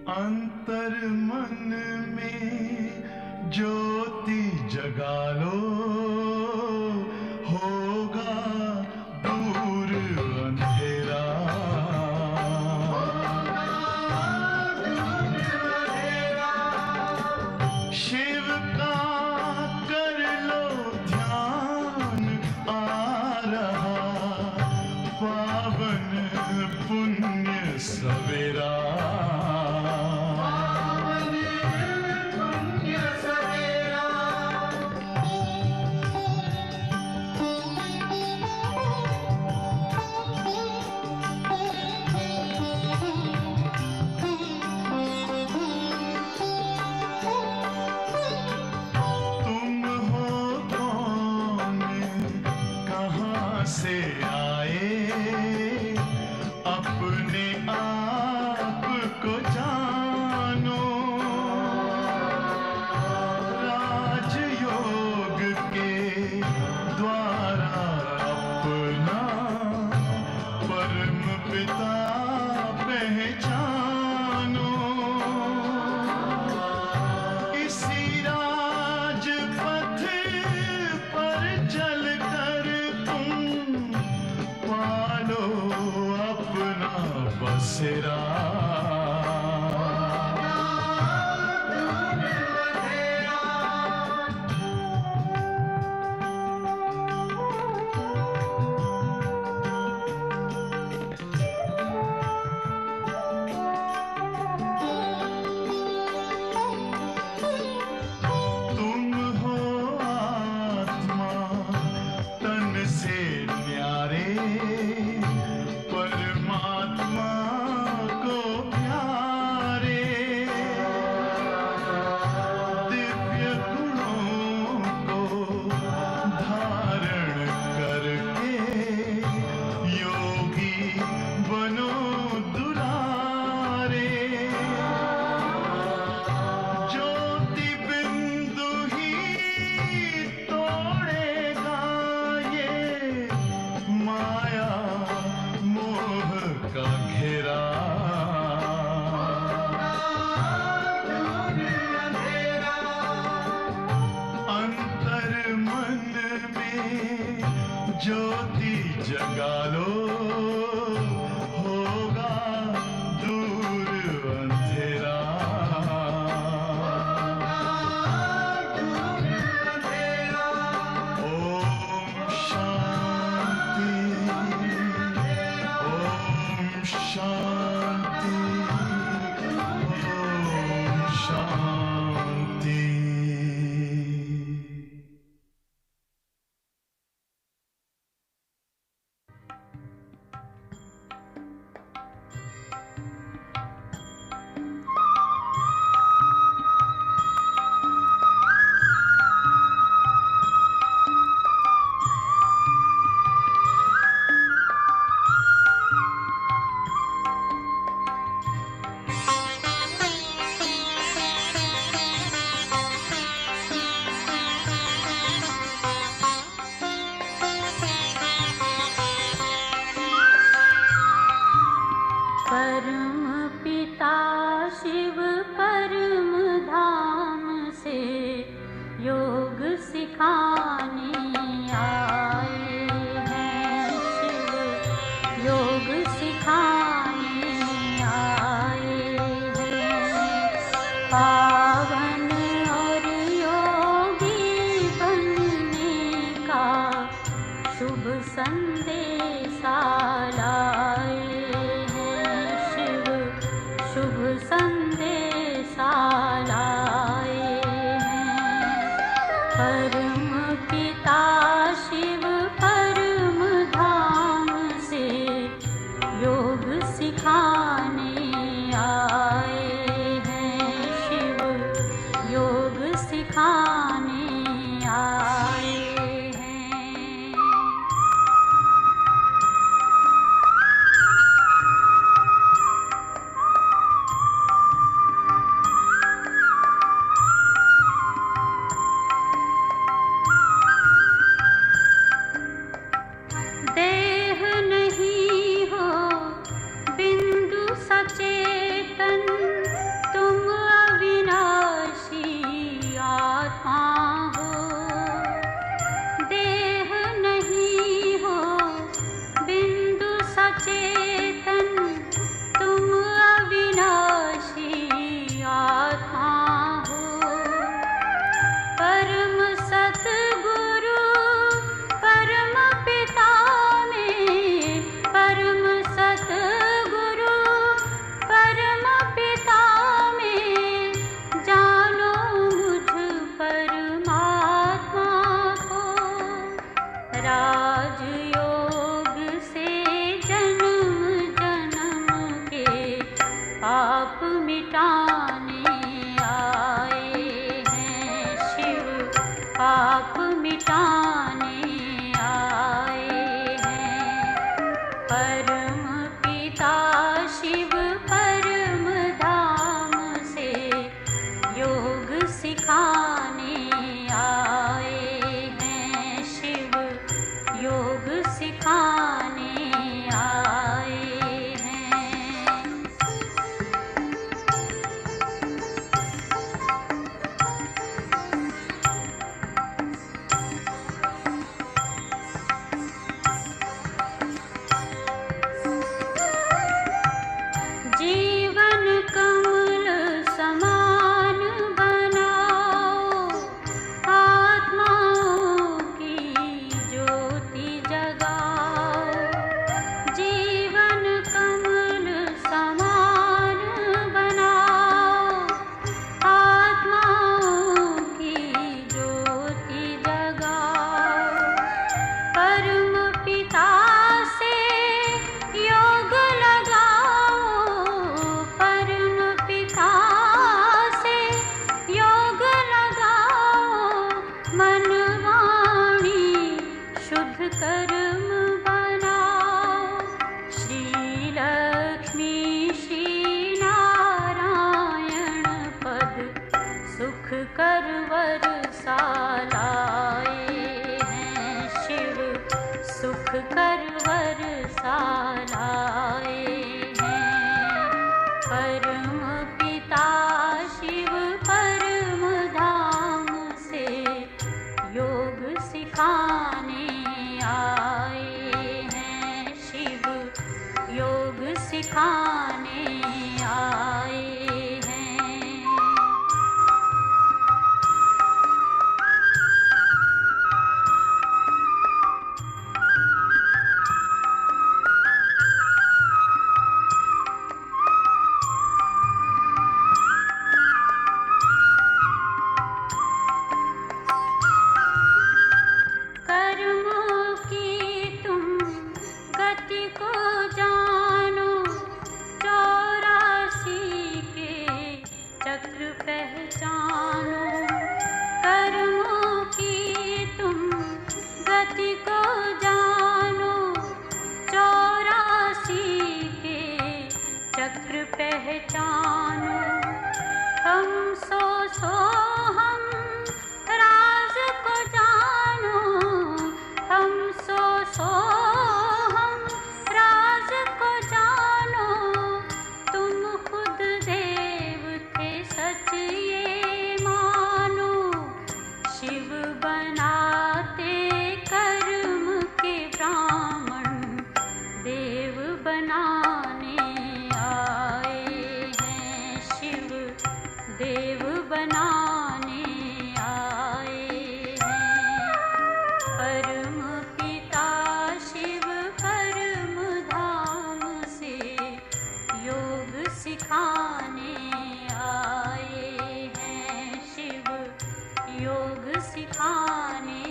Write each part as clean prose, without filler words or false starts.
अंतर मन में ज्योति जगा लो, होगा दूर अंधेरा। शिव का कर लो ध्यान, आ रहा पावन पुण्य सवेरा। से आए अपने आप को जानो, राजयोग के द्वारा अपना परम पिता पहचानो। इसी राजपथ पर चलकर पालो अपना बसेरा। तुम हो आत्मा तन से न्यारे, परमात्मा को प्यारे। दिव्य गुणों को धारण करके योगी बनो दुलारे। ज्योति बिंदु ही तोड़ेगा ये माया मोह का घेरा। अंतर मन में ज्योति जगा लो, होगा दूर अंधेरा। ओम शांति, ओम शांति, ओम शांति। पाप मिटाने आए हैं शिव, पाप मिटाने आए हैं। परम पिता शिव परम धाम से योग सिखाने आए हैं शिव, योग सिखाने आए हैं। जीवन कमल समान बनाओ, आत्माओं की ज्योति जगाओ। जीवन कमल समान बनाओ, आत्माओं की ज्योति जगाओ। परम पिता से योग लगाओ, परम पिता से योग लगाओ। मन वाणी शुद्ध कर्म बनाओ। श्री लक्ष्मी श्री नारायण पद सुख करवर सालाए हैं शिव, सुख करवर सालाए हैं। परम पिता शिव परम धाम से योग सिखाने आए हैं शिव, योग सिखाने आए हैं। कर्मों की तुम गति को जानो, 84 के चक्र पहचानो। कर्मों की तुम गति को जानो, 84 के चक्र पहचानो। हम सो हम राज को जानो, हम सो हम राज को जानो। तुम खुद देव थे सच ये मानो, शिव बनाते कर्म के ब्राह्मण देव बनाने आए हैं शिव, देव बनाने आए हैं। परम पिता शिव परम धाम से योग सिखाने आए हैं शिव, योग सिखाने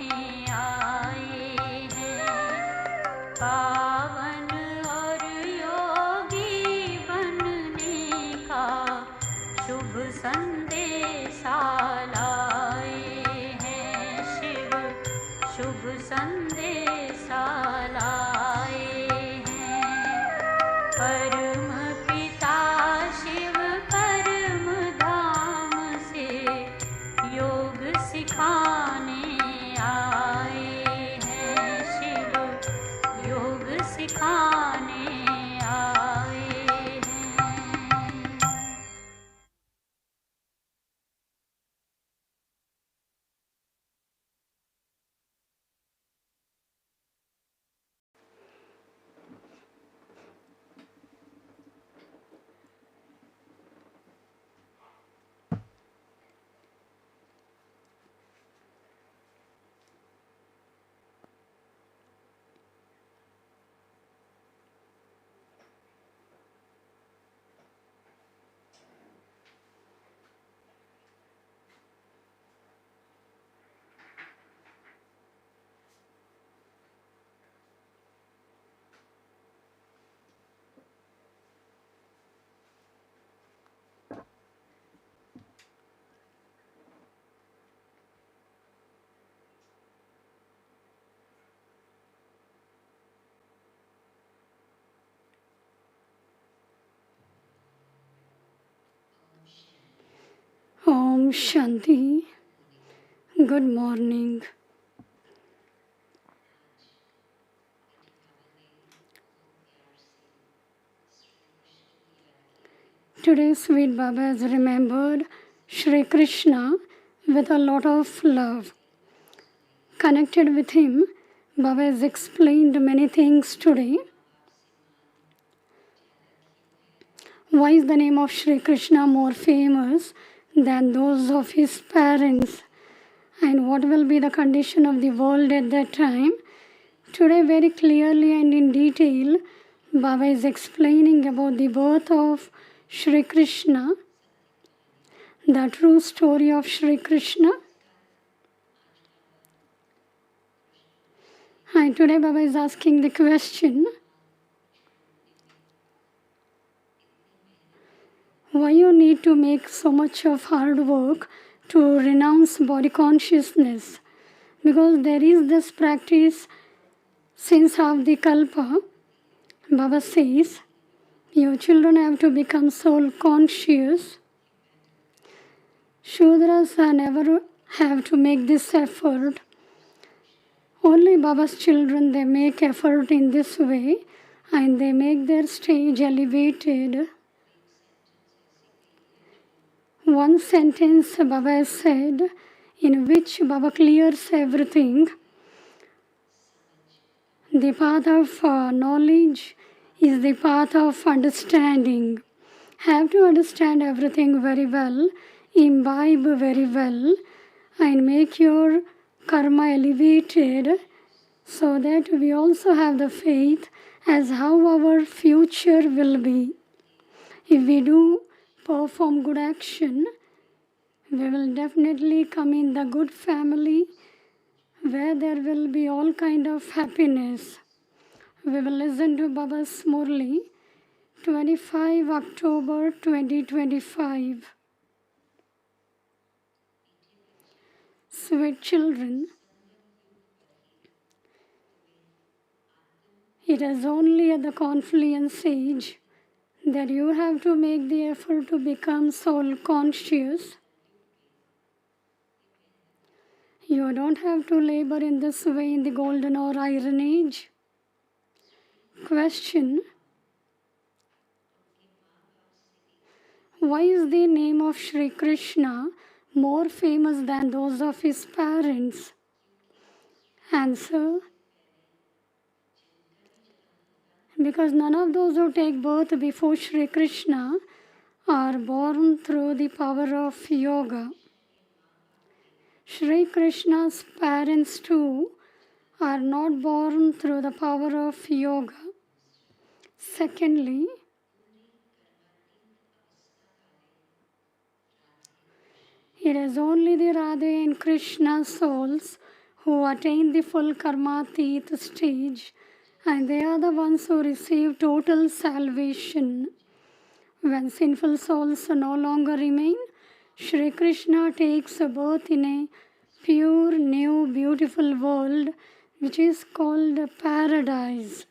आए हैं। पावन और योगी बनने का शुभ संदेशा लाए हैं शिव, शुभ संदेशा लाए हैं। परम पिता शिव परम धाम से योग सिखाने आए हैं शिव, योग सिखाने आए हैं। Shanti. Good morning. Today, sweet Baba has remembered Shri Krishna with a lot of love. Connected with him, Baba has explained many things today. Why is the name of Shri Krishna more famous than those of his parents? And what will be the condition of the world at that time? Today, very clearly and in detail, Baba is explaining about the birth of Shri Krishna, the true story of Shri Krishna. And today Baba is asking the question, why you need to make so much of hard work to renounce body consciousness? Because there is this practice since half the Kalpa. Baba says, you children have to become soul conscious. Shudras never have to make this effort. Only Baba's children, they make effort in this way and they make their stage elevated. One sentence Baba has said, in which Baba clears everything. The path of knowledge is the path of understanding. Have to understand everything very well, imbibe very well, and make your karma elevated so that we also have the faith as how our future will be. If we do perform good action, we will definitely come in the good family where there will be all kind of happiness. We will listen to Baba's Murli, 25 October 2025. Sweet children, it is only at the confluence age that you have to make the effort to become soul conscious. You don't have to labor in this way in the golden or iron age. Question: why is the name of Shri Krishna more famous than those of his parents? Answer: because none of those who take birth before Shri Krishna are born through the power of yoga. Shri Krishna's parents too are not born through the power of yoga. Secondly, it is only the Radha and Krishna souls who attain the full karmatit stage, and they are the ones who receive total salvation. When sinful souls no longer remain, Shri Krishna takes birth in a pure, new, beautiful world which is called paradise.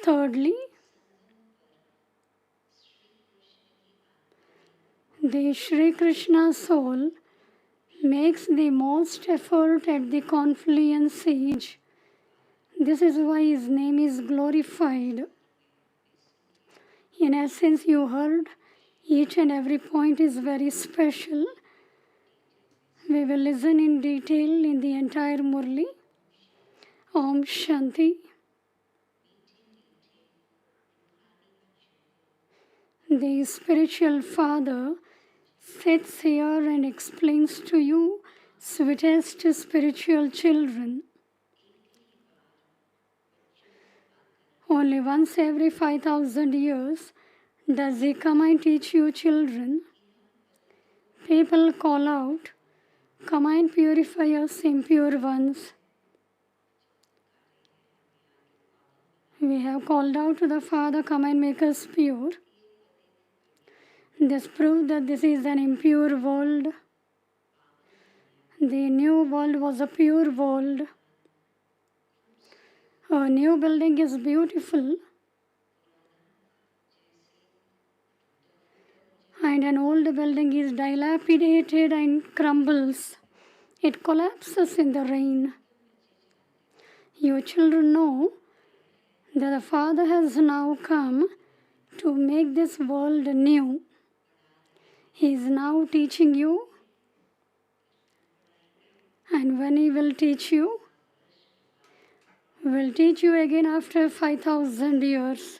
Thirdly, the Shri Krishna soul makes the most effort at the confluence age. This is why his name is glorified. In essence, you heard, each and every point is very special. We will listen in detail in the entire Murli. Om Shanti. The spiritual father sits here and explains to you, sweetest spiritual children. Only once every 5,000 years does he come and teach you children. People call out, come and purify us impure ones. We have called out to the Father, come and make us pure. This proves that this is an impure world. The new world was a pure world. A new building is beautiful. and an old building is dilapidated and crumbles. It collapses in the rain. Your children know that the Father has now come to make this world new. He is now teaching you, and when He will teach you again after 5,000 years.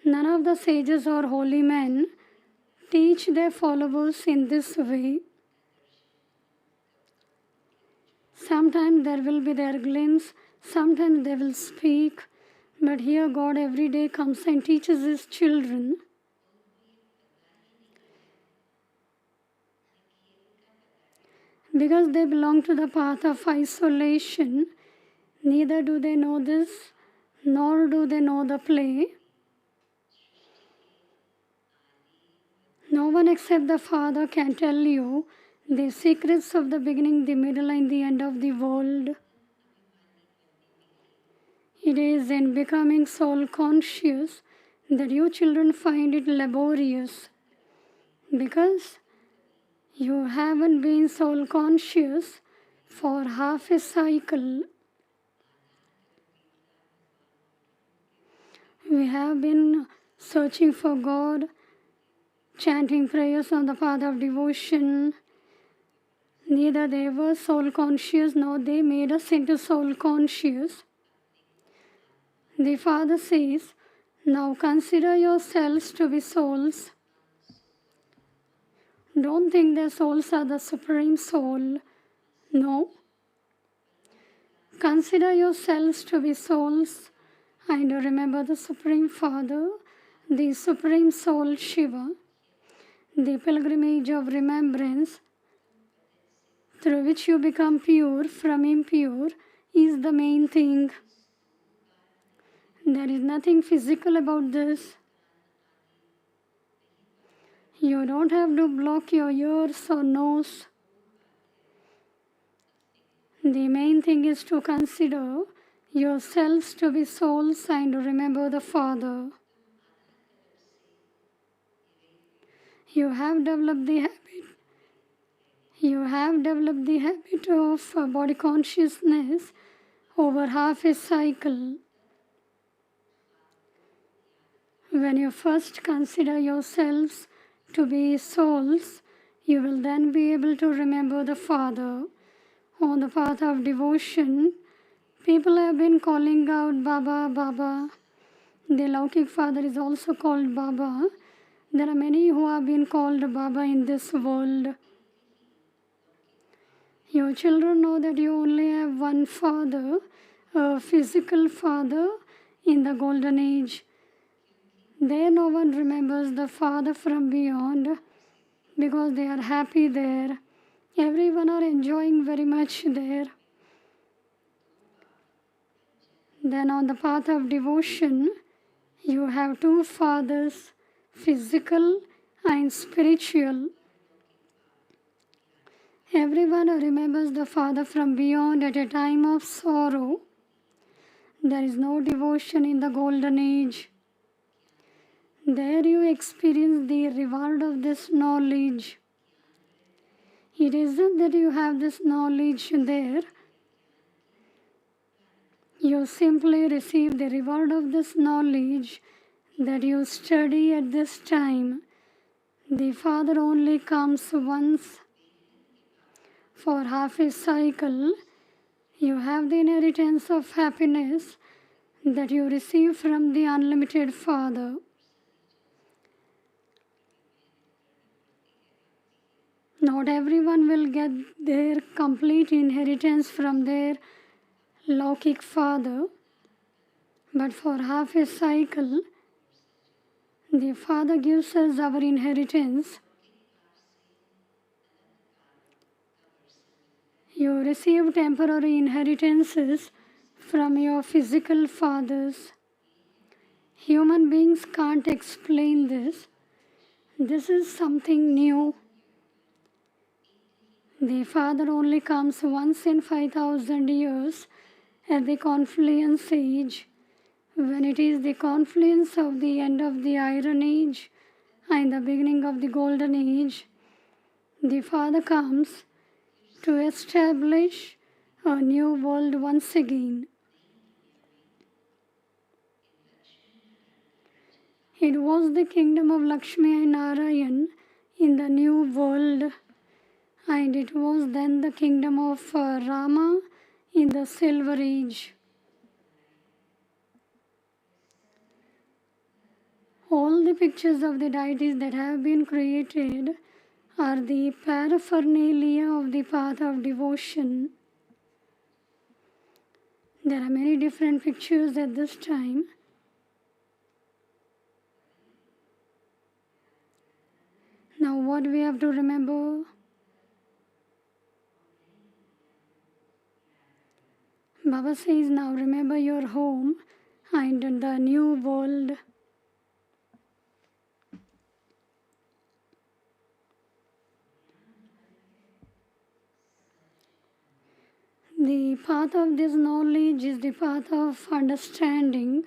None of the sages or holy men teach their followers in this way. Sometimes there will be their glimpse, sometimes they will speak, but here God every day comes and teaches His children. Because they belong to the path of isolation, neither do they know this, nor do they know the play. No one except the Father can tell you the secrets of the beginning, the middle, and the end of the world. It is in becoming soul conscious that you children find it laborious, because you haven't been soul conscious for half a cycle. We have been searching for God, chanting prayers on the path of devotion. Neither they were soul conscious nor they made us into soul conscious. The Father says, now consider yourselves to be souls. Don't think their souls are the supreme soul. No. Consider yourselves to be souls and remember the Supreme Father, the Supreme Soul Shiva. The pilgrimage of remembrance through which you become pure from impure is the main thing. There is nothing physical about this. You don't have to block your ears or nose. The main thing is to consider yourselves to be souls and remember the Father. You have developed the habit of body consciousness over half a cycle. When you first consider yourselves to be souls, you will then be able to remember the Father. On the path of devotion, people have been calling out Baba, Baba. The Laukik Father is also called Baba. There are many who have been called Baba in this world. Your children know that you only have one Father, a physical Father in the golden age. There no one remembers the Father from beyond because they are happy there. Everyone are enjoying very much there. Then on the path of devotion, you have two fathers, physical and spiritual. Everyone remembers the Father from beyond at a time of sorrow. There is no devotion in the golden age. There you experience the reward of this knowledge. It isn't that you have this knowledge there. You simply receive the reward of this knowledge that you study at this time. The Father only comes once. For half a cycle, you have the inheritance of happiness that you receive from the unlimited Father. Not everyone will get their complete inheritance from their Laukik Father, but for half a cycle, the Father gives us our inheritance. You receive temporary inheritances from your physical fathers. Human beings can't explain this. This is something new. The Father only comes once in 5,000 years at the confluence age, when it is the confluence of the end of the Iron Age and the beginning of the Golden Age, the Father comes to establish a new world once again. It was the kingdom of Lakshmi and Narayan in the new world, and it was then the kingdom of Rama in the Silver Age. All the pictures of the deities that have been created are the paraphernalia of the path of devotion. There are many different pictures at this time. Now what we have to remember? Baba says, now remember your home and the new world. The path of this knowledge is the path of understanding.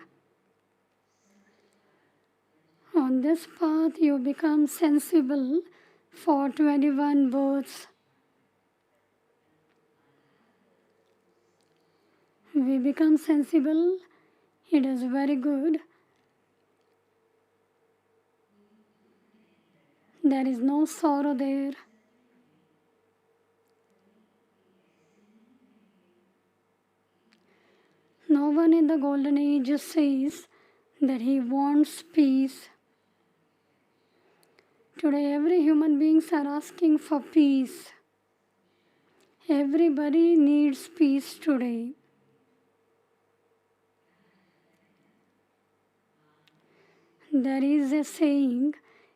On this path you become sensible for 21 births. We become sensible, it is very good. There is no sorrow there. No one in the Golden Age says that he wants peace. Today every human beings are asking for peace. Everybody needs peace today. There is a saying,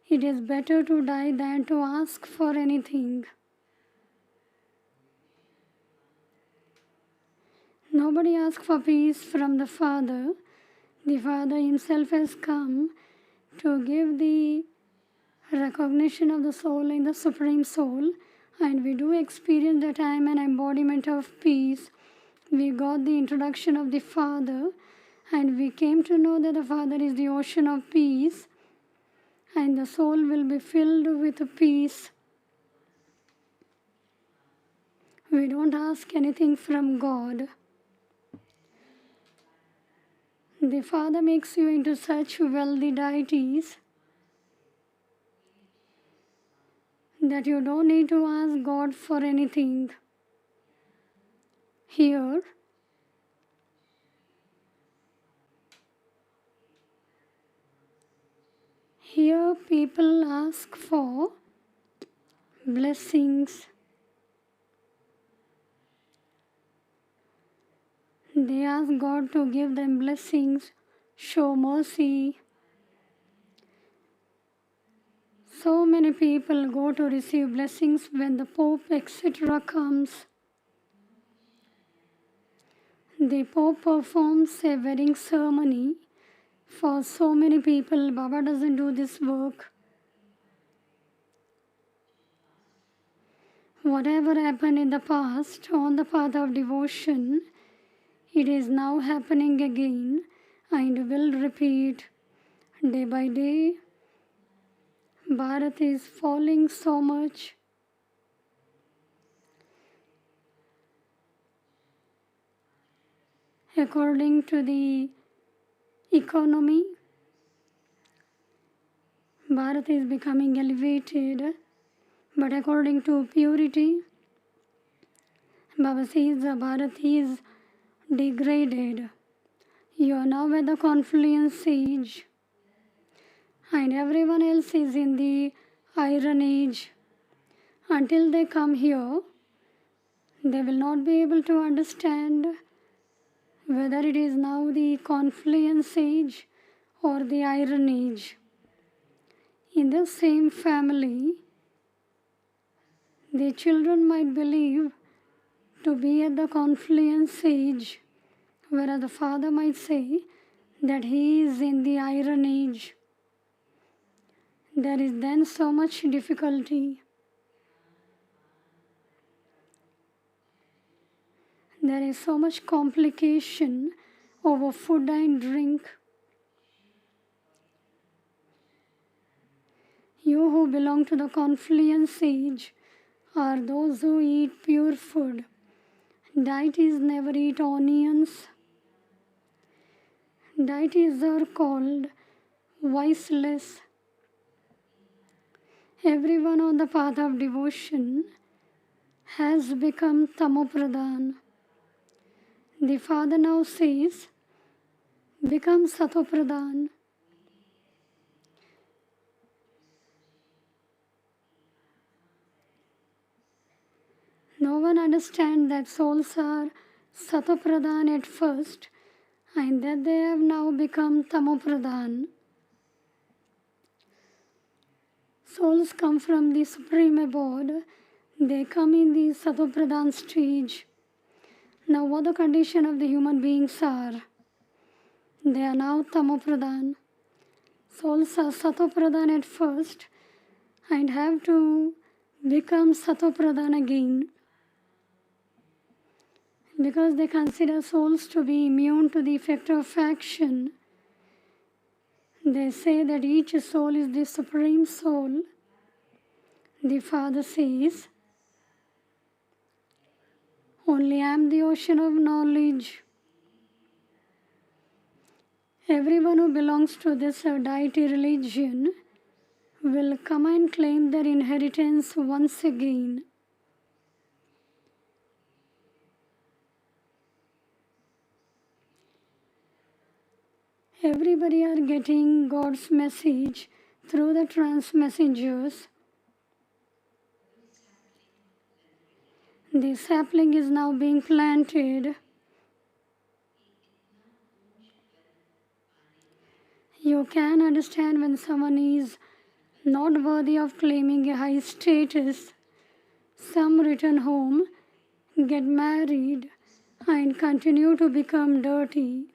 it is better to die than to ask for anything. Nobody asks for peace from the Father. The Father himself has come to give the recognition of the soul in the Supreme Soul, and we do experience that I am an embodiment of peace. We got the introduction of the Father, and we came to know that the Father is the ocean of peace, and the soul will be filled with peace. We don't ask anything from God. The Father makes you into such wealthy deities that you don't need to ask God for anything. Here, people ask for blessings. They ask God to give them blessings, show mercy. So many people go to receive blessings when the Pope, etc. comes. The Pope performs a wedding ceremony for so many people. Baba doesn't do this work. Whatever happened in the past on the path of devotion, it is now happening again and will repeat day by day. Bharat is falling so much. According to the economy, Bharat is becoming elevated, but according to purity, Baba says Bharat is degraded. You are now at the confluence age, and everyone else is in the Iron Age. Until they come here, they will not be able to understand whether it is now the confluence age or the Iron Age. In the same family, the children might believe to be at the confluence age, whereas the father might say that he is in the Iron Age. There is then so much difficulty. There is so much complication over food and drink. You who belong to the confluence age are those who eat pure food. Deities never eat onions. Deities are called voiceless. Everyone on the path of devotion has become Tamopradhan. The Father now says, become Satopradhan. No one understands that souls are Satopradhan at first and that they have now become Tamopradhan. Souls come from the Supreme Abode. They come in the Satopradhan stage. Now what the condition of the human beings are? They are now Tamopradhan. Souls are Satopradhan at first and have to become Satopradhan again. Because they consider souls to be immune to the effect of action. They say that each soul is the Supreme Soul. The Father says, only I am the ocean of knowledge. Everyone who belongs to this deity religion will come and claim their inheritance once again. Everybody are getting God's message through the trance messengers. The sapling is now being planted. You can understand when someone is not worthy of claiming a high status. Some return home, get married, and continue to become dirty.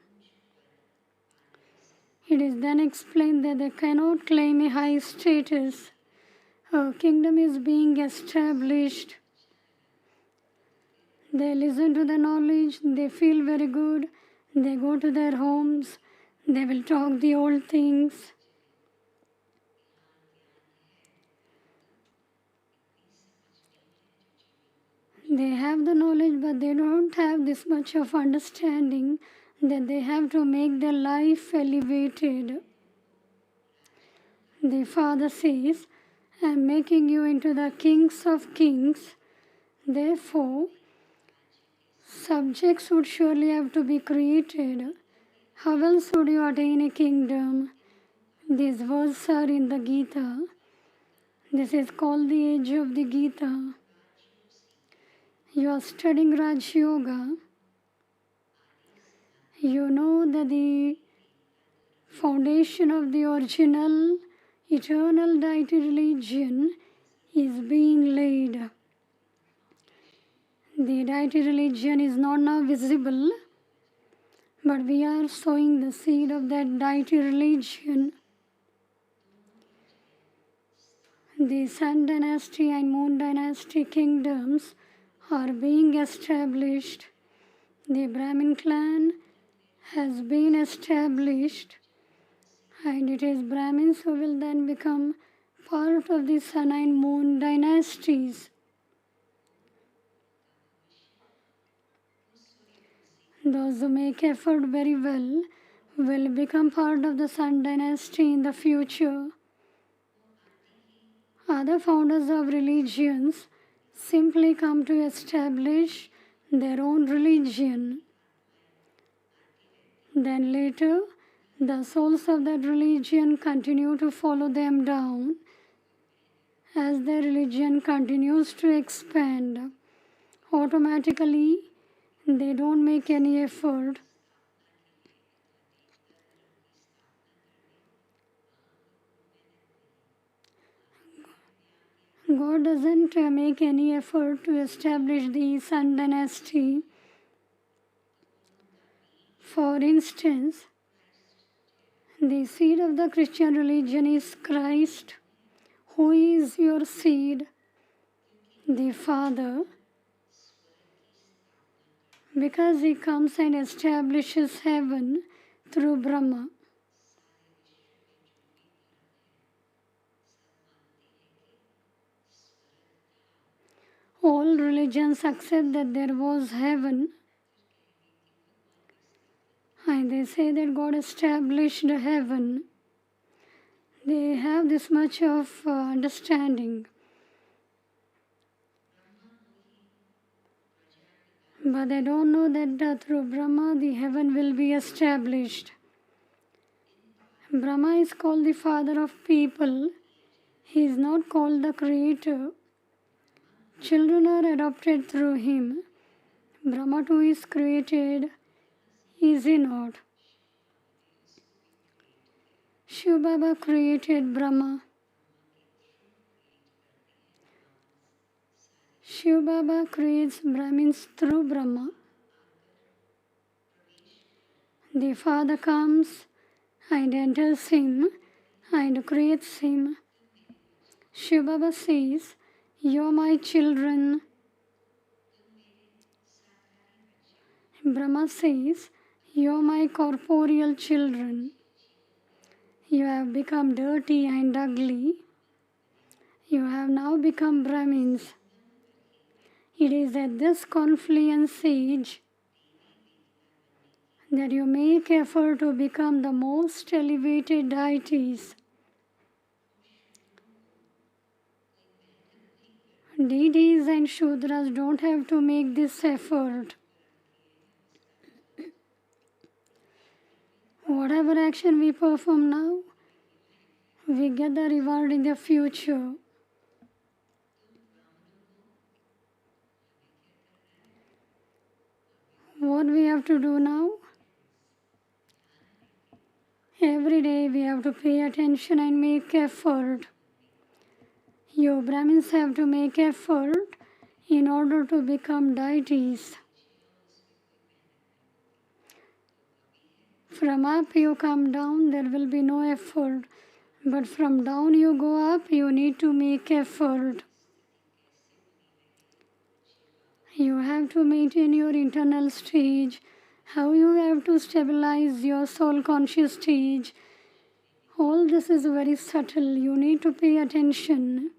It is then explained that they cannot claim a high status. A kingdom is being established. They listen to the knowledge, they feel very good, they go to their homes, they will talk the old things. They have the knowledge, but they don't have this much of understanding that they have to make their life elevated. The Father says, I am making you into the kings of kings. Therefore, subjects would surely have to be created. How else would you attain a kingdom? These words are in the Gita. This is called the age of the Gita. You are studying Raj Yoga. You know that the foundation of the original eternal deity religion is being laid. The deity religion is not now visible, but we are sowing the seed of that deity religion. The Sun dynasty and Moon dynasty kingdoms are being established. The Brahmin clan has been established, and it is Brahmins who will then become part of the Sun and Moon dynasties. Those who make effort very well will become part of the Sun dynasty in the future. Other founders of religions simply come to establish their own religion. Then later, the souls of that religion continue to follow them down as their religion continues to expand. Automatically, they don't make any effort. God doesn't make any effort to establish the Sun dynasty. For instance, the seed of the Christian religion is Christ. Who is your seed? The Father. because he comes and establishes heaven through Brahma. All religions accept that there was heaven, and they say that God established heaven. They have this much of understanding. But they don't know that through Brahma the heaven will be established. Brahma is called the father of people. He is not called the creator. Children are adopted through him. Brahma too is created, is he not? Shiv Baba created Brahma. Shiv Baba creates Brahmins through Brahma. The Father comes and enters him and creates him. Shiv Baba says, "You are my children." Brahma says, "You are my corporeal children. You have become dirty and ugly. You have now become Brahmins." It is at this confluence age that you make effort to become the most elevated deities. Deities and Shudras don't have to make this effort. Whatever action we perform now, we get the reward in the future. What we have to do now? Every day we have to pay attention and make effort. You Brahmins have to make effort in order to become deities. From up you come down, there will be no effort. But from down you go up, you need to make effort. You have to maintain your internal stage, how you have to stabilize your soul conscious stage. All this is very subtle. You need to pay attention.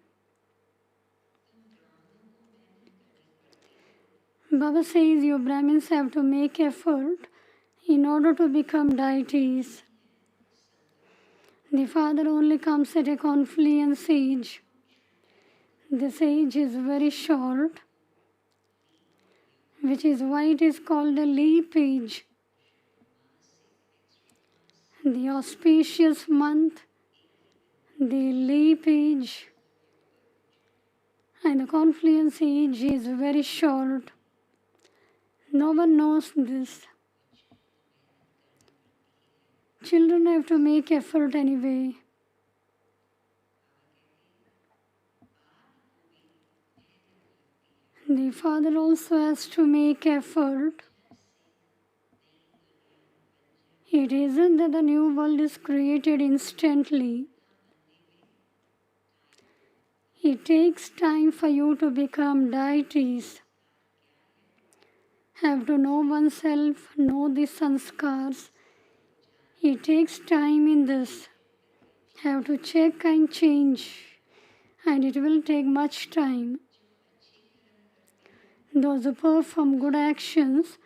Baba says you Brahmins have to make effort in order to become deities. The Father only comes at a confluence age. This age is very short, which is why it is called a leap age. The auspicious month, the leap age, and the confluence age is very short. No one knows this. Children have to make effort anyway. The Father also has to make effort. It isn't that the new world is created instantly. It takes time for you to become deities. Have to know oneself, know the sanskars. It takes time in this. Have to check and change, and it will take much time. Those who perform good actions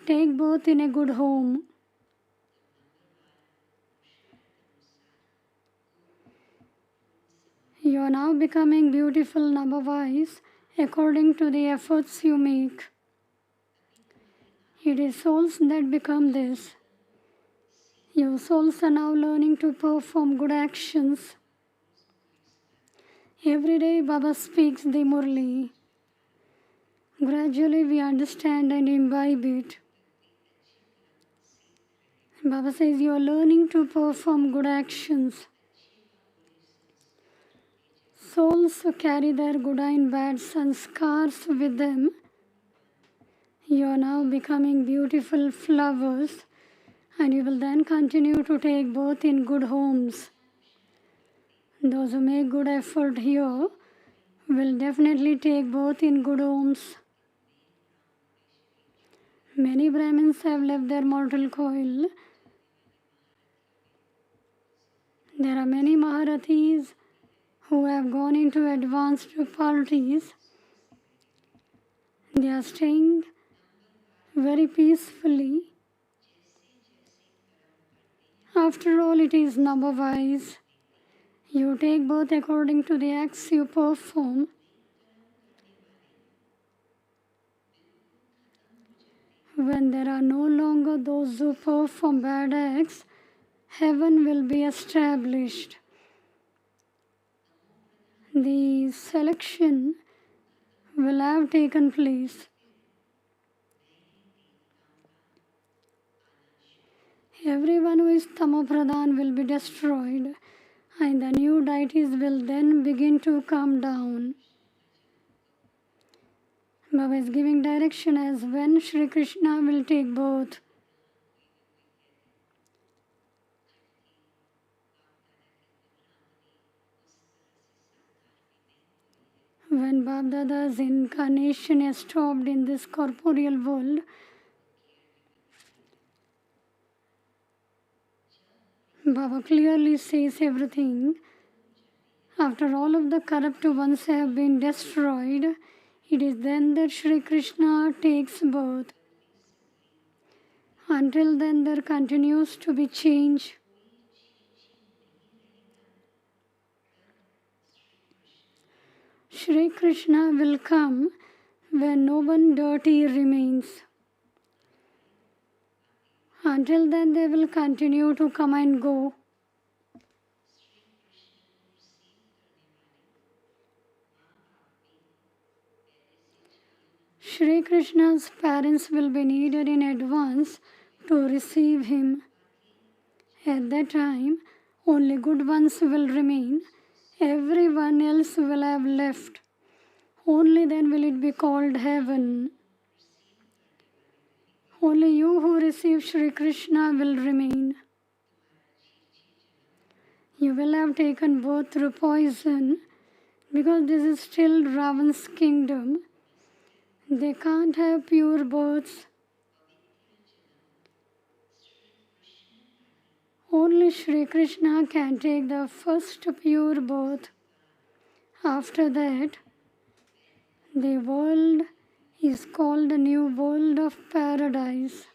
take birth in a good home. You are now becoming beautiful Nabhavais according to the efforts you make. It is souls that become this. You souls are now learning to perform good actions. Every day Baba speaks the Murli. Gradually we understand and imbibe it. Baba says you are learning to perform good actions. Souls carry their good and bad sanskars with them. You are now becoming beautiful flowers, and you will then continue to take birth in good homes. Those who make good effort here will definitely take birth in good homes. Many Brahmins have left their mortal coil. There are many Maharathis who have gone into advanced parties. They are staying very peacefully. After all, it is number wise. You take both according to the acts you perform. When there are no longer those who perform bad acts, heaven will be established. The selection will have taken place. Everyone who is Tamopradhan will be destroyed, and the new deities will then begin to come down. Baba is giving direction as when Shri Krishna will take both. When Bab-Dada's incarnation has stopped in this corporeal world, Baba clearly says everything. After all of the corrupt ones have been destroyed, it is then that Shri Krishna takes birth. Until then, there continues to be change. Shri Krishna will come when no one dirty remains. Until then, they will continue to come and go. Shri Krishna's parents will be needed in advance to receive him. At that time, only good ones will remain. Everyone else will have left. Only then will it be called heaven. Only you who receive Shri Krishna will remain. You will have taken birth through poison because this is still Ravan's kingdom. They can't have pure births. Only Shri Krishna can take the first pure birth. After that, the world is called the new world of paradise.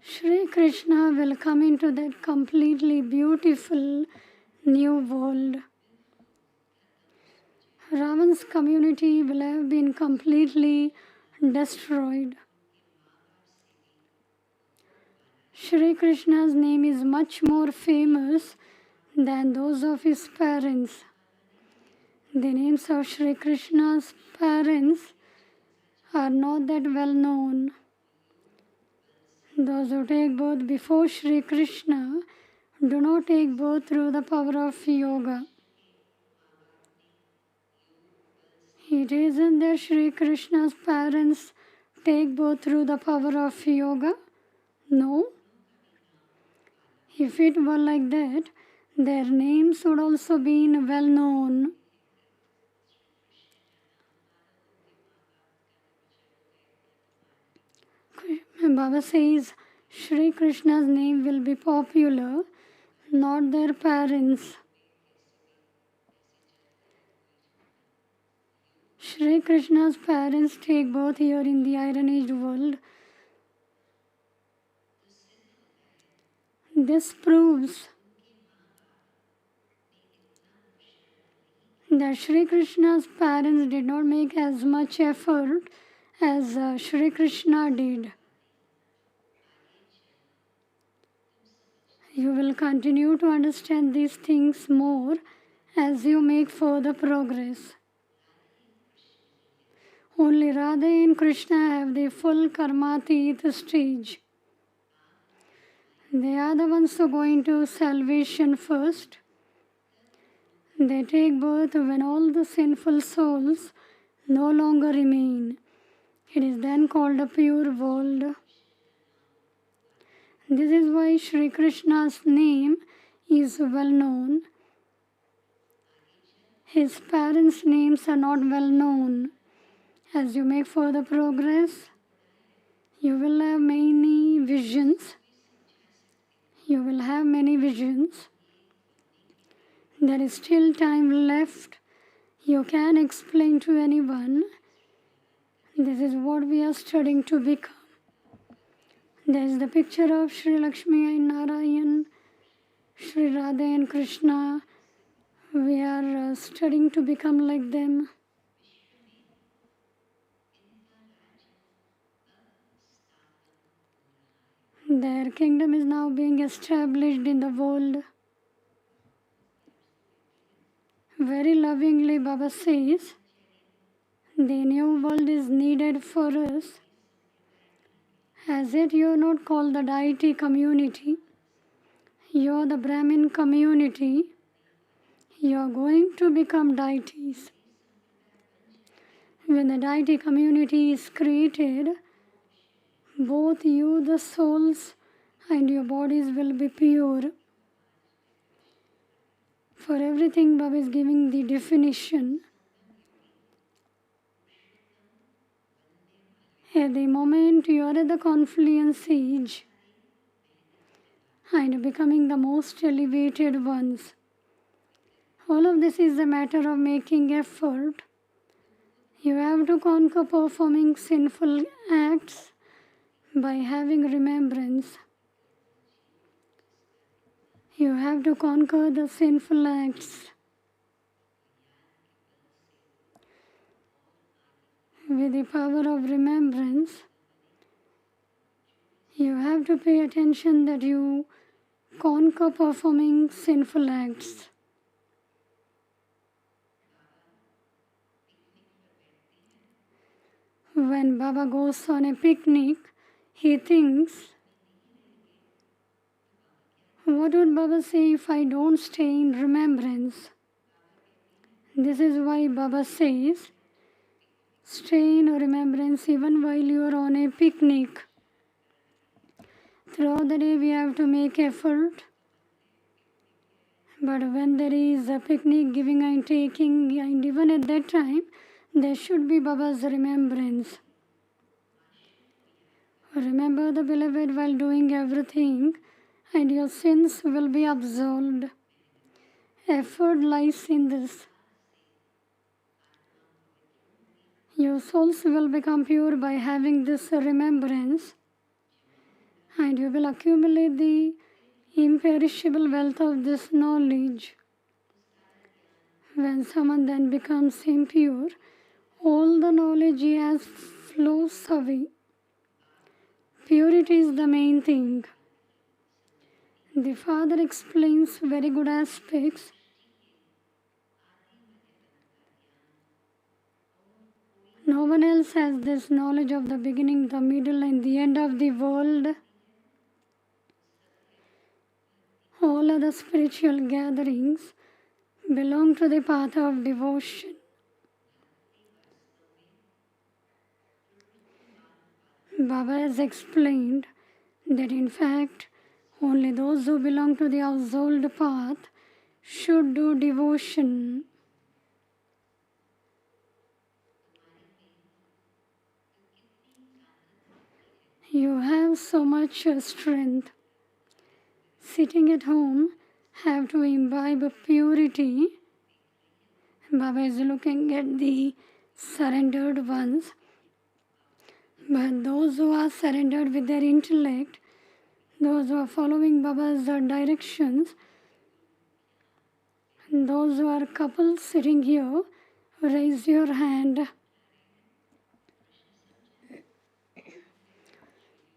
Shri Krishna will come into that completely beautiful new world. Ravan's community will have been completely destroyed. Shri Krishna's name is much more famous than those of his parents. The names of Shri Krishna's parents are not that well known. Those who take birth before Shri Krishna do not take birth through the power of yoga. It isn't that Shri Krishna's parents take birth through the power of yoga. No. If it were like that, their names would also be well known. Baba says Shri Krishna's name will be popular, not their parents. Shri Krishna's parents take birth here in the Iron Age world. This proves that Shri Krishna's parents did not make as much effort as Shri Krishna did. You will continue to understand these things more as you make further progress. Only Radha and Krishna have the full karmatit stage. They are the ones who go into salvation first. They take birth when all the sinful souls no longer remain. It is then called a pure world. This is why Shri Krishna's name is well known. His parents' names are not well known. As you make further progress, you will have many visions. You will have many visions. There is still time left. You can explain to anyone. This is what we are studying to become. There is the picture of Shri Lakshmi and Narayan, Shri Radha and Krishna. We are studying to become like them. Their kingdom is now being established in the world. Very lovingly, Baba says, the new world is needed for us. As yet you are not called the deity community. You are the Brahmin community. You are going to become deities. When the deity community is created, both you, the souls, and your bodies will be pure. For everything, Baba is giving the definition. At the moment you are at the confluence age and becoming the most elevated ones, all of this is a matter of making effort. You have to conquer performing sinful acts by having remembrance. You have to conquer the sinful acts. With the power of remembrance, you have to pay attention that you conquer performing sinful acts. When Baba goes on a picnic, he thinks, what would Baba say if I don't stay in remembrance? This is why Baba says, stay in remembrance even while you are on a picnic. Throughout the day we have to make effort. But when there is a picnic, giving and taking, and even at that time, there should be Baba's remembrance. Remember the beloved while doing everything, and your sins will be absolved. Effort lies in this. Your souls will become pure by having this remembrance, and you will accumulate the imperishable wealth of this knowledge. When someone then becomes impure, all the knowledge he has flows away. Purity is the main thing. The Father explains very good aspects. No one else has this knowledge of the beginning, the middle, and the end of the world. All other spiritual gatherings belong to the path of devotion. Baba has explained that in fact only those who belong to the household path should do devotion. You have so much strength. Sitting at home, have to imbibe purity. Baba is looking at the surrendered ones. But those who are surrendered with their intellect, those who are following Baba's directions, those who are couples sitting here, raise your hand.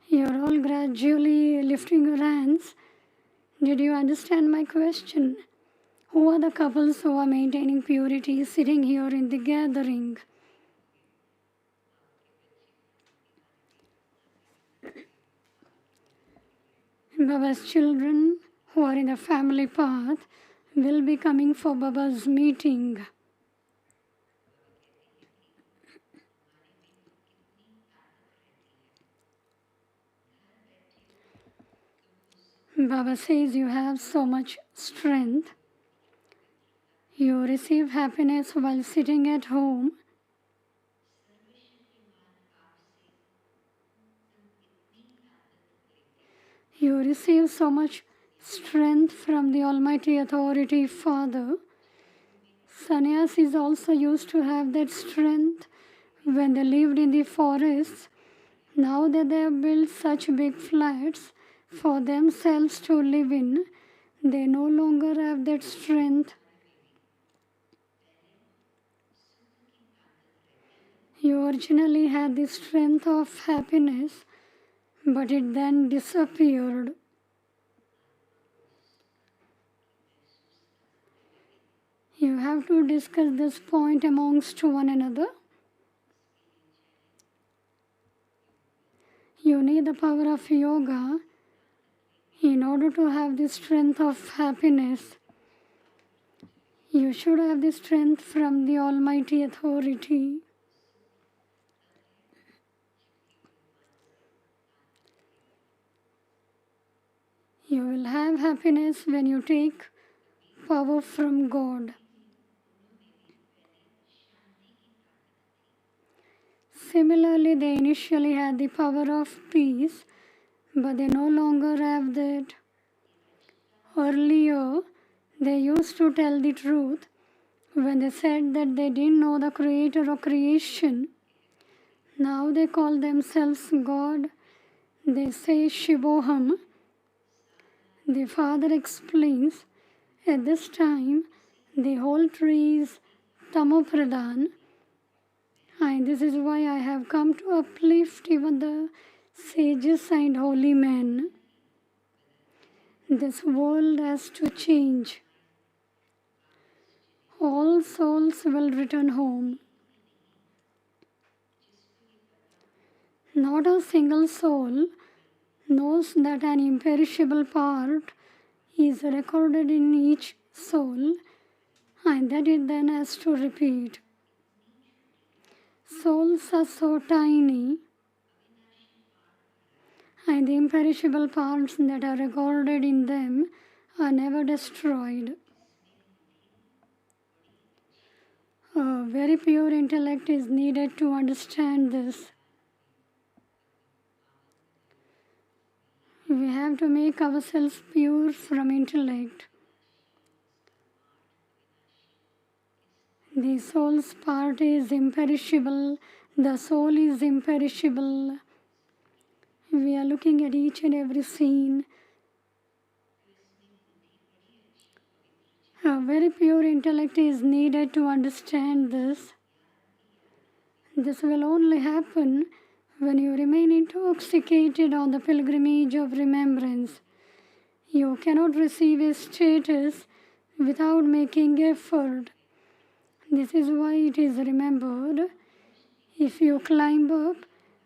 You are all gradually lifting your hands. Did you understand my question? Who are the couples who are maintaining purity sitting here in the gathering? Baba's children who are in the family path will be coming for Baba's meeting. Baba says you have so much strength. You receive happiness while sitting at home. You receive so much strength from the Almighty Authority Father. Sannyasis also used to have that strength when they lived in the forests. Now that they have built such big flats for themselves to live in, they no longer have that strength. You originally had the strength of happiness, but it then disappeared. You have to discuss this point amongst one another. You need the power of yoga in order to have the strength of happiness. You should have the strength from the Almighty Authority. You will have happiness when you take power from God. Similarly, they initially had the power of peace, but they no longer have that. Earlier, they used to tell the truth when they said that they didn't know the creator or creation. Now they call themselves God. They say Shivoham. The Father explains, at this time, the whole tree is Tamopradhan, and this is why I have come to uplift even the sages and holy men. This world has to change. All souls will return home. Not a single soul knows that an imperishable part is recorded in each soul and that it then has to repeat. Souls are so tiny and the imperishable parts that are recorded in them are never destroyed. A very pure intellect is needed to understand this. We have to make ourselves pure from intellect. The soul's part is imperishable, the soul is imperishable. We are looking at each and every scene. A very pure intellect is needed to understand this. This will only happen when you remain intoxicated on the pilgrimage of remembrance. You cannot receive a status without making effort. This is why it is remembered. If you climb up,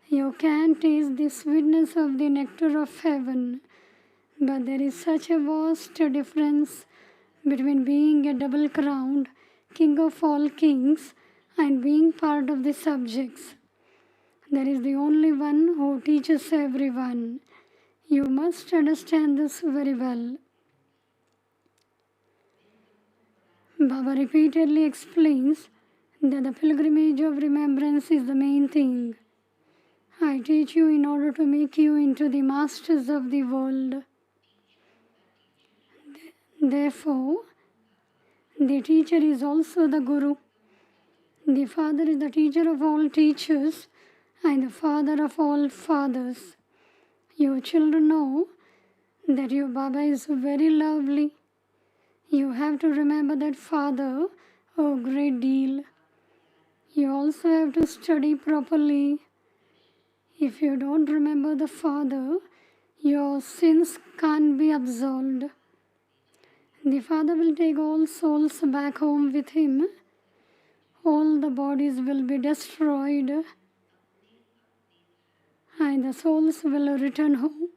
you can taste the sweetness of the nectar of heaven. But there is such a vast difference between being a double-crowned king of all kings and being part of the subjects. There is the only one who teaches everyone. You must understand this very well. Baba repeatedly explains that the pilgrimage of remembrance is the main thing. I teach you in order to make you into the masters of the world. Therefore, the teacher is also the Guru. The Father is the teacher of all teachers and the Father of all fathers. You children know that your Baba is very lovely. You have to remember that Father a great deal. You also have to study properly. If you don't remember the Father, your sins can't be absolved. The Father will take all souls back home with Him. All the bodies will be destroyed and the souls will return home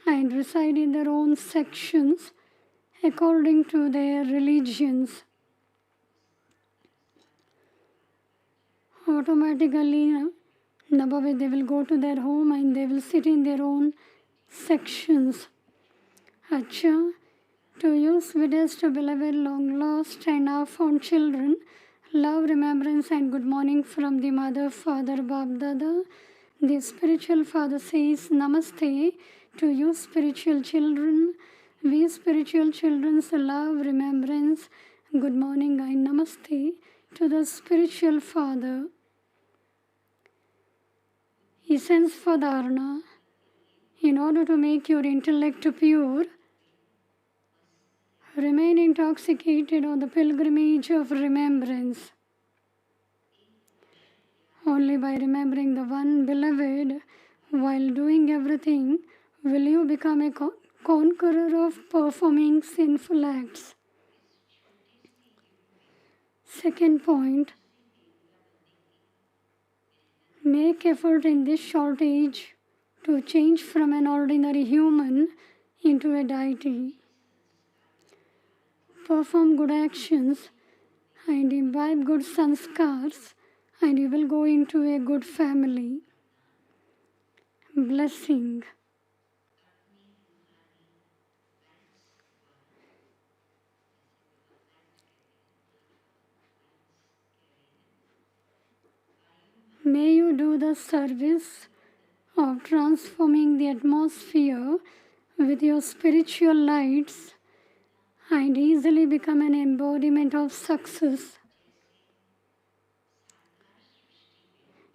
and reside in their own sections according to their religions. Automatically, they will go to their home and they will sit in their own sections. Acha, to you sweetest beloved, long lost and now found children, love, remembrance and good morning from the Mother, Father, Bab, Dada. The spiritual father says, Namaste to you spiritual children. We spiritual children love remembrance. Good morning and Namaste to the spiritual father. Essence for dharana. In order to make your intellect pure, remain intoxicated on the pilgrimage of remembrance. Only by remembering the one beloved while doing everything will you become a conqueror of performing sinful acts. Second point, make effort in this short age to change from an ordinary human into a deity. Perform good actions and imbibe good sanskars, and you will go into a good family. Blessing. May you do the service of transforming the atmosphere with your spiritual lights and easily become an embodiment of success.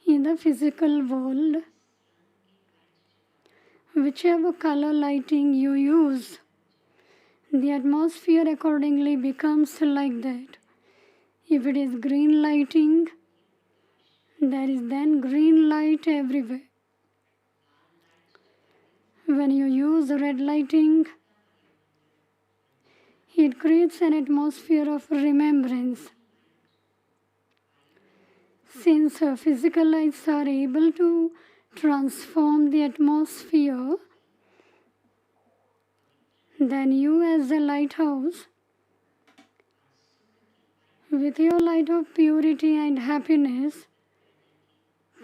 In the physical world, whichever color lighting you use, the atmosphere accordingly becomes like that. If it is green lighting, there is then green light everywhere. When you use red lighting, it creates an atmosphere of remembrance. Since physical lights are able to transform the atmosphere, then you as a lighthouse, with your light of purity and happiness,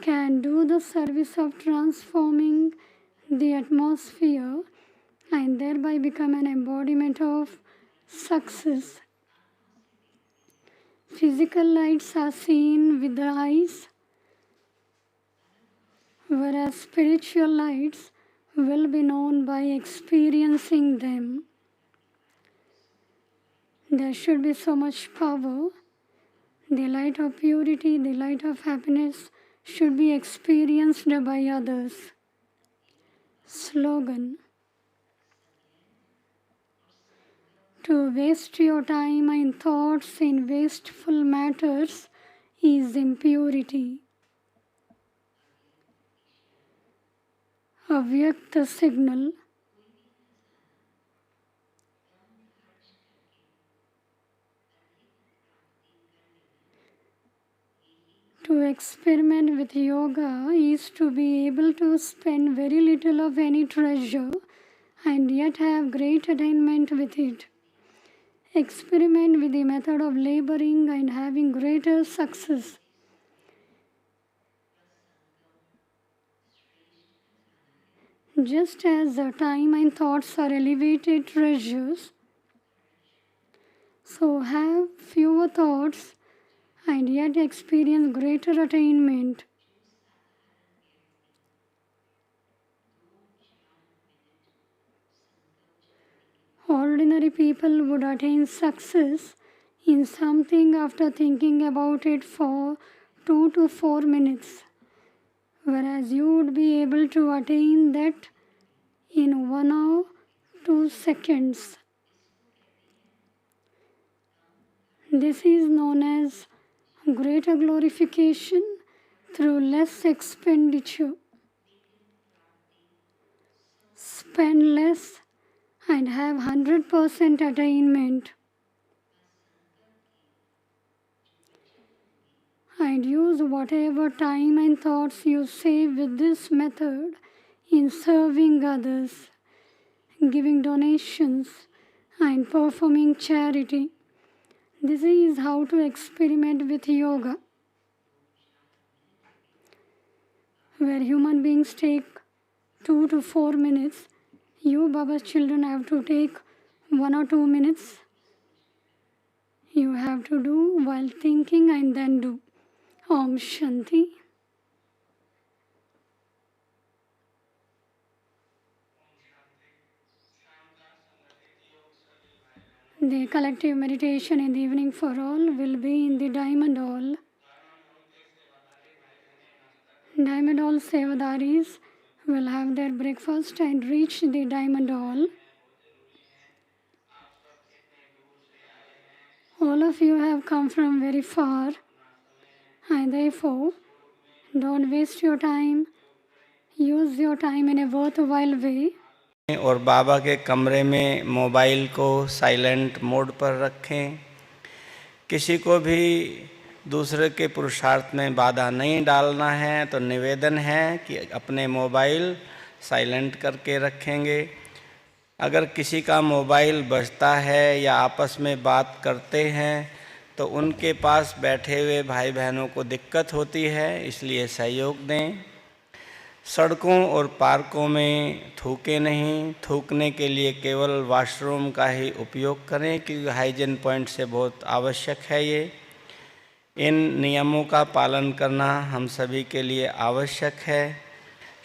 can do the service of transforming the atmosphere and thereby become an embodiment of success. Physical lights are seen with the eyes, whereas spiritual lights will be known by experiencing them. There should be so much power. The light of purity, the light of happiness should be experienced by others. Slogan. To waste your time and thoughts in wasteful matters is impurity. Avyakta signal. To experiment with yoga is to be able to spend very little of any treasure and yet have great attainment with it. Experiment with the method of laboring and having greater success. Just as the time and thoughts are elevated treasures, so have fewer thoughts and yet experience greater attainment. Ordinary people would attain success in something after thinking about it for 2 to 4 minutes, whereas you would be able to attain that in 1 or 2 seconds. This is known as greater glorification through less expenditure. Spend less and have 100% attainment. And use whatever time and thoughts you save with this method in serving others, giving donations, and performing charity. This is how to experiment with yoga, where human beings take 2 to 4 minutes. You, Baba's children, have to take 1 or 2 minutes. You have to do while thinking and then do. Om Shanti. The collective meditation in the evening for all will be in the Diamond Hall. Diamond Hall Sevadaris will have their breakfast and reach the Diamond Hall. All of you have come from very far, and therefore don't waste your time. Use your time in a worthwhile way. और बाबा के कमरे में mobile को silent mode पर रखें। किसी को भी दूसरे के पुरुषार्थ में बाधा नहीं डालना है, तो निवेदन है कि अपने मोबाइल साइलेंट करके रखेंगे। अगर किसी का मोबाइल बजता है या आपस में बात करते हैं तो उनके पास बैठे हुए भाई बहनों को दिक्कत होती है, इसलिए सहयोग दें। सड़कों और पार्कों में थूकें नहीं। थूकने के लिए केवल वॉशरूम का ही उपयोग करें, क्योंकि हाइजीन पॉइंट से बहुत आवश्यक है ये। इन नियमों का पालन करना हम सभी के लिए आवश्यक है।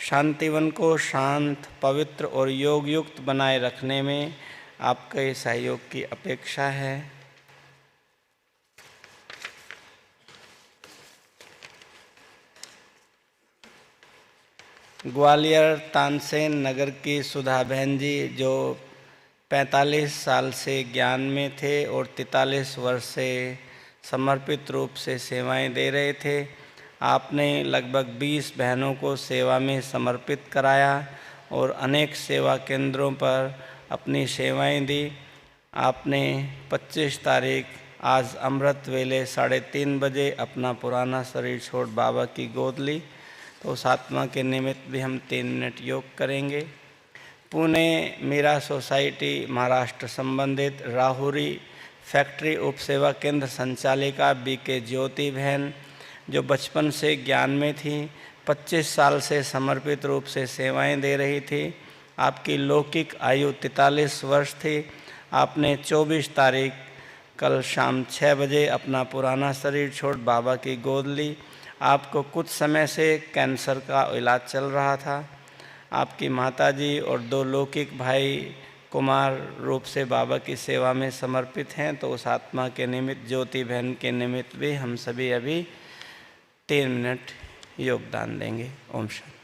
शांतिवन को शांत, पवित्र और योग युक्त बनाए रखने में आपके सहयोग की अपेक्षा है। ग्वालियर तानसेन नगर की सुधा बहन जी, जो 45 साल से ज्ञान में थे और 43 वर्ष से समर्पित रूप से सेवाएं दे रहे थे, आपने लगभग 20 बहनों को सेवा में समर्पित कराया और अनेक सेवा केंद्रों पर अपनी सेवाएं दी। आपने 25 तारीख आज अमृत वेले 3:30 बजे अपना पुराना शरीर छोड़ बाबा की गोद ली, तो उस आत्मा के निमित्त भी हम 3 मिनट योग करेंगे। पुणे मीरा सोसाइटी महाराष्ट्र संबंधित राहुरी फैक्ट्री उप सेवा केंद्र संचालिका बीके ज्योति बहन, जो बचपन से ज्ञान में थी, 25 साल से समर्पित रूप से सेवाएं दे रही थी। आपकी लौकिक आयु 43 वर्ष थी। आपने 24 तारीख कल शाम 6 बजे अपना पुराना शरीर छोड़ बाबा की गोद ली। आपको कुछ समय से कैंसर का इलाज चल रहा था। आपकी माताजी और 2 लौकिक भाई कुमार रूप से बाबा की सेवा में समर्पित हैं, तो उस आत्मा के निमित्त, ज्योति बहन के निमित्त भी हम सभी अभी 3 मिनट योगदान देंगे। ओम शांति।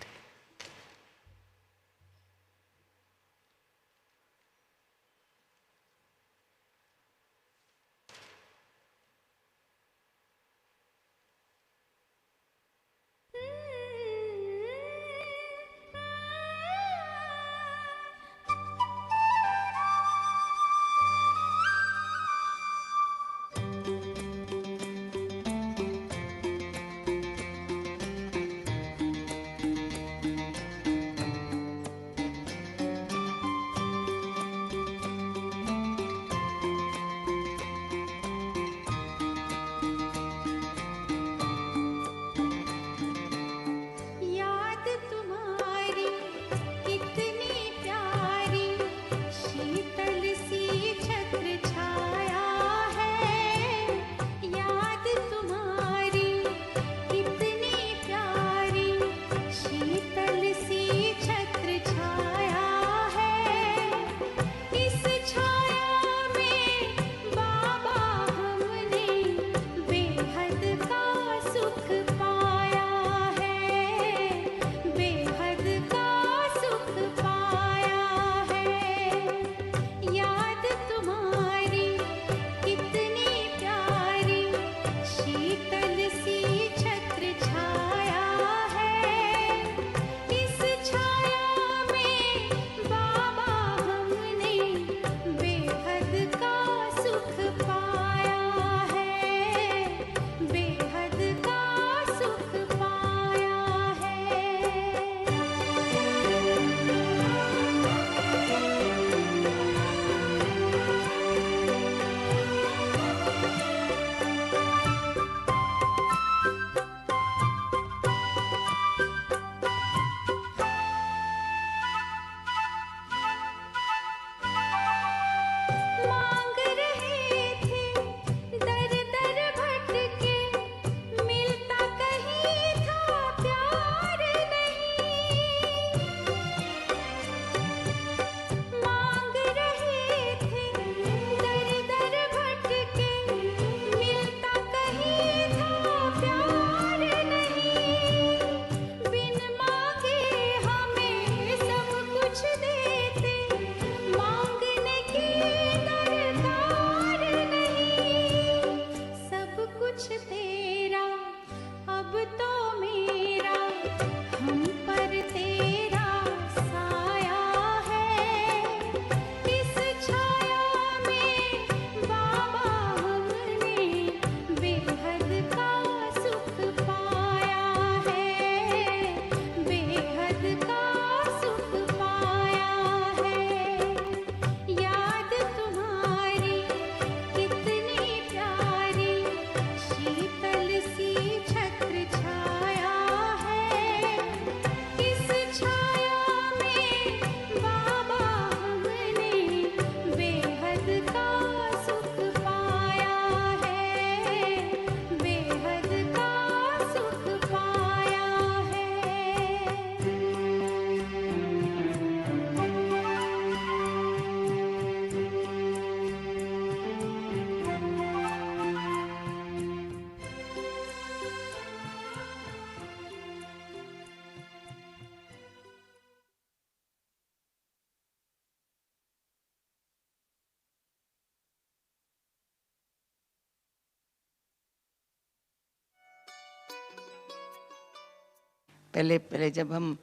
पहले पहले जब हम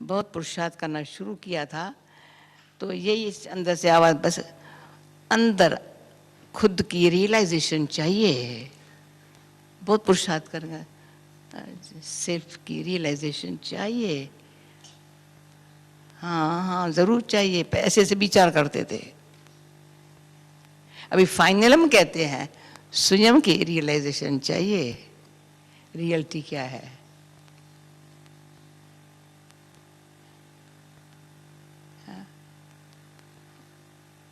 बहुत पुरुषार्थ करना शुरू किया था तो यही अंदर से आवाज़, बस अंदर खुद की रियलाइजेशन चाहिए। बहुत पुरुषार्थ करेंगे, सेल्फ की रियलाइजेशन चाहिए। हाँ हाँ ज़रूर चाहिए, ऐसे से विचार करते थे। अभी फाइनल हम कहते हैं स्वयं की रियलाइजेशन चाहिए। रियलिटी क्या है?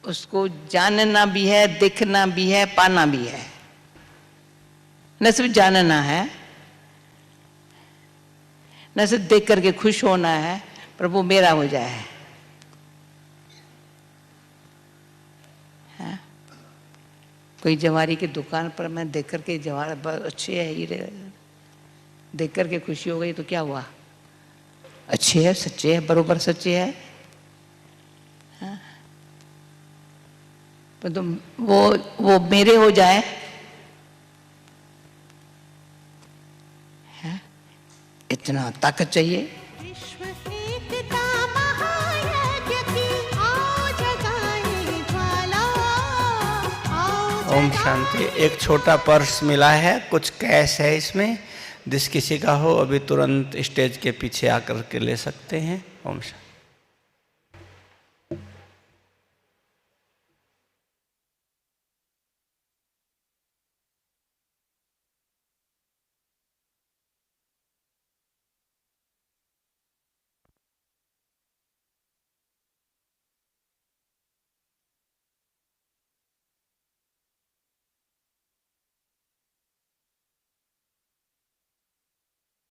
उसको जानना भी है, देखना भी है, पाना भी है। न सिर्फ जानना है, न सिर्फ देख करके खुश होना है, प्रभु मेरा हो जाए। हाँ? कोई जवारी की दुकान पर मैं देख करके जवार बहुत अच्छे है हीरे, देख करके खुशी हो गई तो क्या हुआ? अच्छे है, सच्चे है, बरोबर सच्चे है। हाँ? पर तुम वो मेरे हो जाए, है? इतना ताकत चाहिए। विश्व एकता महायज्ञ की आओ जगाए ज्वाला, आओ ओम शांति। एक छोटा पर्स मिला है, कुछ कैश है इसमें, जिस किसी का हो अभी तुरंत स्टेज के पीछे आकर के ले सकते हैं। ओम शांति।